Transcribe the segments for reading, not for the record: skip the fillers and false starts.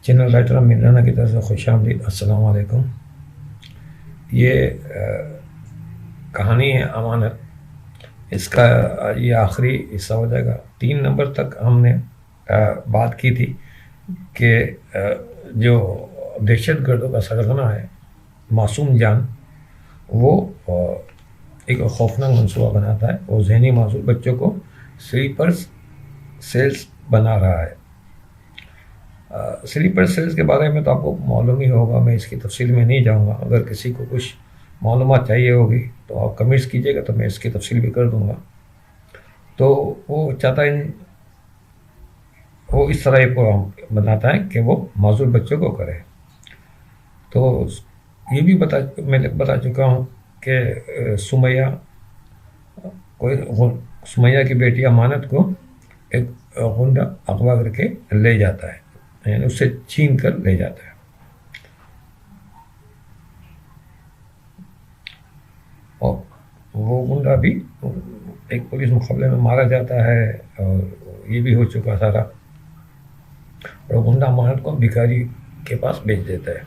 Channel writer Imrana کی طرف سے خوش آمدید. السلام علیکم. یہ کہانی ہے امانت. اس کا یہ آخری حصہ ہو جائے گا. 3 نمبر تک ہم نے بات کی تھی کہ جو دہشت گردوں کا سرغنہ ہے معصوم جان، وہ ایک خوفناک منصوبہ بناتا ہے. وہ ذہنی معذور بچوں کو سلیپر سیلز بنا رہا ہے. سلیپر سیلز کے بارے میں تو آپ کو معلوم ہی ہوگا، میں اس کی تفصیل میں نہیں جاؤں گا. اگر کسی کو کچھ معلومات چاہیے ہوگی تو آپ کمنٹس کیجیے گا، تو میں اس کی تفصیل بھی کر دوں گا. تو وہ چاہتا ہے، وہ اس طرح ایک پروگرام بناتا ہے کہ وہ معذور بچوں کو کرے. تو یہ بھی میں بتا چکا ہوں کہ سمیہ کی بیٹی امانت کو ایک غنڈہ اغوا کر کے لے جاتا ہے، یعنی اسے چھین کر لے جاتا ہے. اور وہ غنڈہ بھی ایک پولیس مقابلے میں مارا جاتا ہے، اور یہ بھی ہو چکا سارا. اور غنڈہ امانت کو بھکاری کے پاس بھیج دیتا ہے.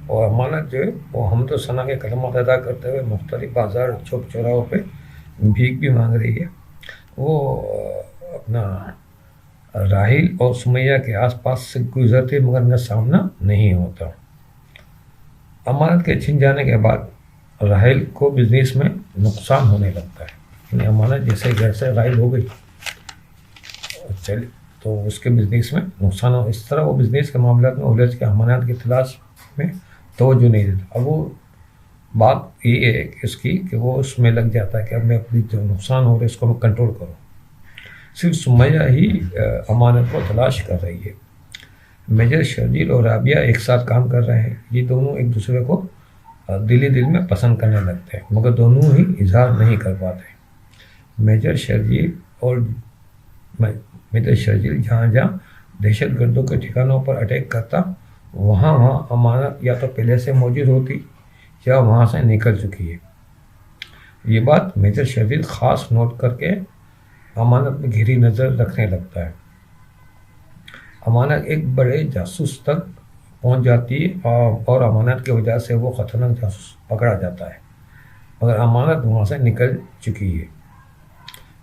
اور امانت جو ہے وہ حمد و ثنا کے کلمات ادا کرتے ہوئے مختلف بازار چوک چوراہوں پہ بھیک بھی مانگ رہی ہے. وہ اپنا راحیل اور سمیہ کے آس پاس سے گزرتے مگر ان کا سامنا نہیں ہوتا. امانت کے چھن جانے کے بعد راحیل کو بزنس میں نقصان ہونے لگتا ہے. یعنی امانت جیسے گھر سے غائب ہو گئی چلی تو اس کے بزنس میں نقصان ہو. اس طرح وہ بزنس کے معاملات میں الجھ کے امانت کی تلاش میں توجہ نہیں دیتا. اب وہ بات یہ ہے کہ اس کی کہ وہ اس میں لگ جاتا ہے کہ اب میں اپنی جو نقصان ہو رہا ہے اس کو میں کنٹرول کروں. صرف سمیہ ہی امانت کو تلاش کر رہی ہے. میجر شرجیل اور رابعہ ایک ساتھ کام کر رہے ہیں. یہ دونوں ایک دوسرے کو دلی دل میں پسند کرنے لگتے ہیں، مگر دونوں ہی اظہار نہیں کر پاتے. میجر شرجیل جہاں جہاں دہشت گردوں کے ٹھکانوں پر اٹیک کرتا، وہاں امانت یا تو پہلے سے موجود ہوتی یا وہاں سے نکل چکی ہے. یہ بات میجر شرجیل خاص نوٹ کر کے امانت میں گہری نظر رکھنے لگتا ہے. امانت ایک بڑے جاسوس تک پہنچ جاتی ہے اور امانت کی وجہ سے وہ خطرناک جاسوس پکڑا جاتا ہے، مگر امانت وہاں سے نکل چکی ہے.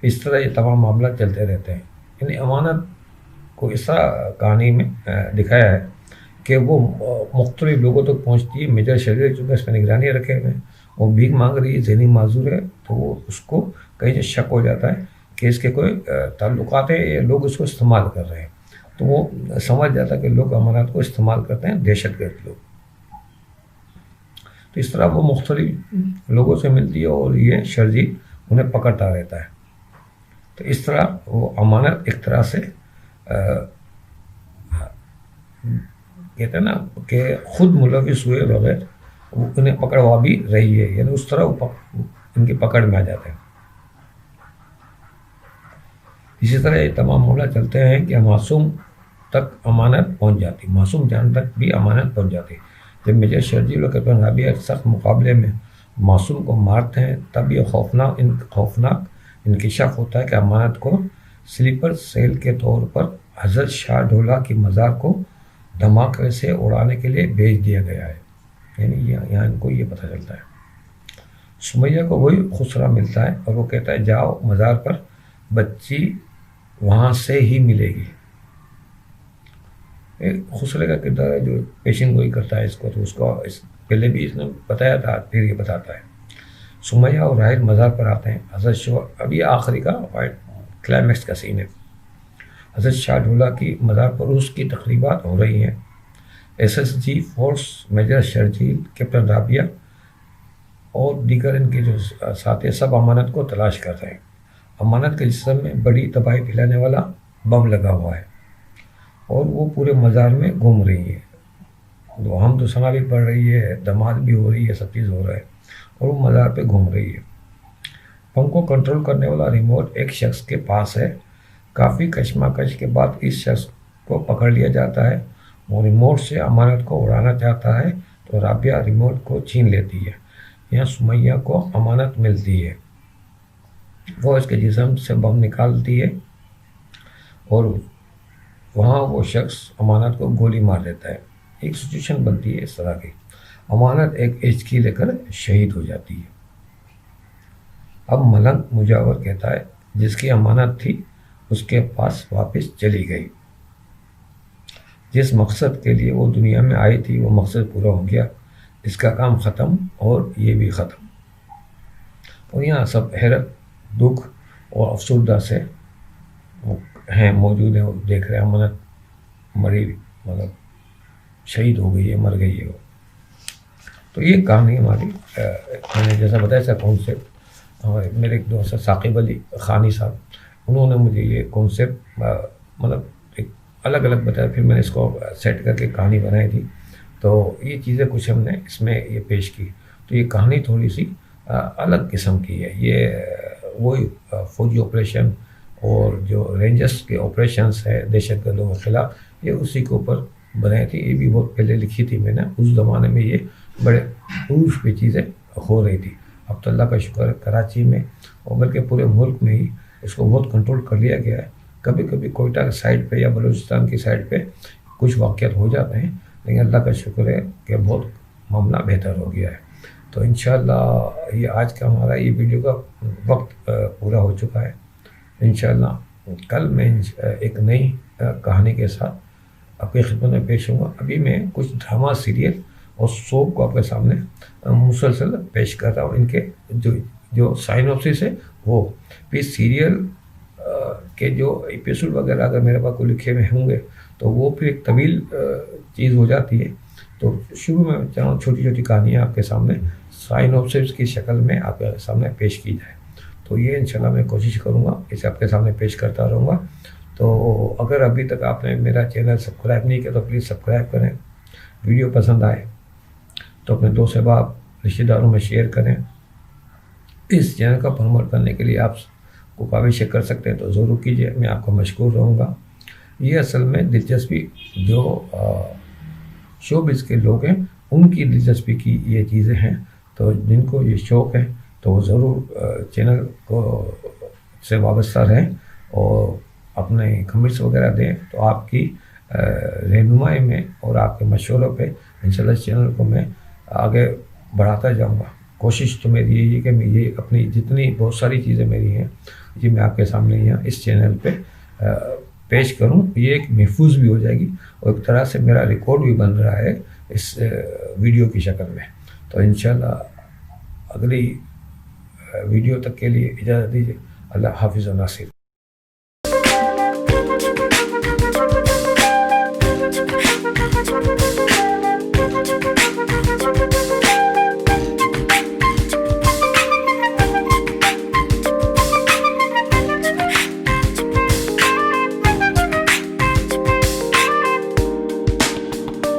اس طرح یہ تمام معاملات چلتے رہتے ہیں. یعنی امانت کو اس طرح کہانی میں دکھایا ہے کہ وہ مختلف لوگوں تک پہنچتی ہے. میجر شرجیل چونکہ اس پہ نگرانی رکھے ہوئے ہیں، وہ بھیک مانگ رہی ہے، ذہنی معذور ہے، تو وہ اس کو کہیں سے شک ہو جاتا ہے کہ اس کے کوئی تعلقات ہیں یا لوگ اس کو استعمال کر رہے ہیں. تو وہ سمجھ جاتا ہے کہ لوگ امانت کو استعمال کرتے ہیں، دہشت گرد لوگ. تو اس طرح وہ مختلف لوگوں سے ملتی ہے اور یہ شرجیل انہیں پکڑتا رہتا ہے. تو اس طرح وہ امانت ایک طرح سے کہتے ہیں نا کہ خود ملوث ہوئے بغیر وہ انہیں پکڑوا بھی رہی ہے. یعنی اس طرح وہ ان کی پکڑ میں آ جاتے ہیں. اسی طرح یہ تمام معاملہ چلتے ہیں کہ معصوم تک امانت پہنچ جاتی، معصوم جان تک بھی امانت پہنچ جاتی. جب میجر شرجیل اور کیپٹن رابعہ ایک سخت مقابلے میں معصوم کو مارتے ہیں، تب یہ خوفناک انکشاف ہوتا ہے کہ امانت کو سلیپر سیل کے طور پر حضرت شاہ ڈھولا کی مزار کو دھماکے سے اڑانے کے لیے بھیج دیا گیا ہے. یعنی یہاں ان کو یہ پتہ چلتا ہے. سمیہ کو وہی خسرہ ملتا ہے اور وہ کہتا ہے جاؤ مزار پر، بچی وہاں سے ہی ملے گی. خسرے کا کردار ہے جو پیشن گوئی کرتا ہے اس کو. تو اس کو پہلے بھی اس نے بتایا تھا، پھر یہ بتاتا ہے. سمیہ اور راحیل مزار پر آتے ہیں. حضرت شاہ، اب یہ آخری کا کلائمیکس کا سین ہے. حضرت شاہ ڈھولا کی مزار پر اس کی تقریبات ہو رہی ہیں. SSG force, major Sharjeel, captain Rabia اور دیگر ان کے جو ساتھی سب امانت کو تلاش کر رہے ہیں. امانت کے جسم میں بڑی تباہی پھیلانے والا بم لگا ہوا ہے اور وہ پورے مزار میں گھوم رہی ہے. حمد و ثنا بھی پڑھ رہی ہے، دماد بھی ہو رہی ہے، سب چیز ہو رہا ہے اور وہ مزار پہ گھوم رہی ہے. بم کو کنٹرول کرنے والا ریموٹ ایک شخص کے پاس ہے. کافی کشمکش کے بعد اس شخص کو پکڑ لیا جاتا ہے. وہ ریموٹ سے امانت کو اڑانا چاہتا ہے تو رابعہ ریموٹ کو چھین لیتی ہے. یہاں سمیہ کو امانت ملتی ہے. وہ اس کے جسم سے بم نکالتی ہے اور وہاں وہ شخص امانت کو گولی مار دیتا ہے. ایک سچویشن بنتی ہے اس طرح کی. امانت ایک ہچکی لے کر شہید ہو جاتی ہے. اب ملنگ مجاور کہتا ہے جس کی امانت تھی اس کے پاس واپس چلی گئی. جس مقصد کے لیے وہ دنیا میں آئی تھی وہ مقصد پورا ہو گیا. اس کا کام ختم اور یہ بھی ختم. اور یہاں سب حیرت، دکھ اور افسردہ سے ہیں، موجود ہیں، اور دیکھ رہے ہیں امانت مری، مطلب شہید ہو گئی ہے، مر گئی ہے وہ. تو یہ کہانی ہماری میں نے جیسا بتایا تھا کانسیپٹ، ہمارے میرے ایک دوست ثاقب علی خانی صاحب، انہوں نے مجھے یہ کانسیپٹ مطلب ایک الگ الگ بتایا، پھر میں نے اس کو سیٹ کر کے کہانی بنائی تھی. تو یہ چیزیں کچھ ہم نے اس میں یہ پیش کی. تو یہ کہانی تھوڑی سی الگ قسم کی ہے. یہ وہی فوجی آپریشن اور جو رینجرس کے آپریشنس ہے دہشت گردوں کے خلاف، یہ اسی کے اوپر بنائی تھی. یہ بھی بہت پہلے لکھی تھی میں نے. اس زمانے میں یہ بڑے عروج پہ چیزیں ہو رہی تھی. اب تو اللہ کا شکر ہے کراچی میں اور بلکہ پورے ملک میں ہی اس کو بہت کنٹرول کر لیا گیا ہے. کبھی کبھی کوئٹہ کی سائڈ پہ یا بلوچستان کی سائڈ پہ کچھ واقعات ہو جاتے ہیں، لیکن اللہ کا شکر ہے کہ بہت معاملہ بہتر ہو گیا ہے. تو انشاءاللہ یہ آج کا ہمارا یہ ویڈیو کا وقت پورا ہو چکا ہے. انشاءاللہ کل میں ایک نئی کہانی کے ساتھ آپ کی خدمت میں پیش ہوں گا. ابھی میں کچھ ڈرامہ سیریل اور سوپ کو آپ کے سامنے مسلسل پیش کر رہا ہوں. ان کے جو سائنوپسس ہے وہ بھی سیریل کے جو ایپیسوڈ وغیرہ اگر میرے پاس کو لکھے ہوئے ہوں گے تو وہ پھر ایک طویل چیز ہو جاتی ہے. تو شروع میں چاہوں چھوٹی چھوٹی کہانیاں آپ کے سامنے سائنوپسس کی شکل میں آپ کے سامنے پیش کی جائے. تو یہ انشاءاللہ میں کوشش کروں گا اسے آپ کے سامنے پیش کرتا رہوں گا. تو اگر ابھی تک آپ نے میرا چینل سبسکرائب نہیں کیا تو پلیز سبسکرائب کریں. ویڈیو پسند آئے تو اپنے دوست احباب رشتہ داروں میں شیئر کریں. اس چینل کا پروموٹ کرنے کے لیے آپ کو کاوشیں کر سکتے ہیں تو ضرور کیجیے، میں آپ کو مشکور رہوں گا. یہ اصل میں دلچسپی جو شوبز کے لوگ ہیں ان کی دلچسپی کی یہ چیزیں ہیں. تو جن کو یہ شوق ہے تو وہ ضرور چینل کو سے وابستہ رہیں اور اپنے کمنٹس وغیرہ دیں. تو آپ کی رہنمائی میں اور آپ کے مشوروں پہ انشاءاللہ اس چینل کو میں آگے بڑھاتا جاؤں گا. کوشش تو میری یہی ہے کہ میں یہ اپنی جتنی بہت ساری چیزیں میری ہیں یہ میں آپ کے سامنے یہاں اس چینل پہ پیش کروں. یہ ایک محفوظ بھی ہو جائے گی اور ایک طرح سے میرا ریکارڈ بھی بن رہا ہے اس ویڈیو کی شکل میں. تو انشاءاللہ اگلی ویڈیو تک کے لیے اجازت دیجیے. اللہ حافظ و ناصر.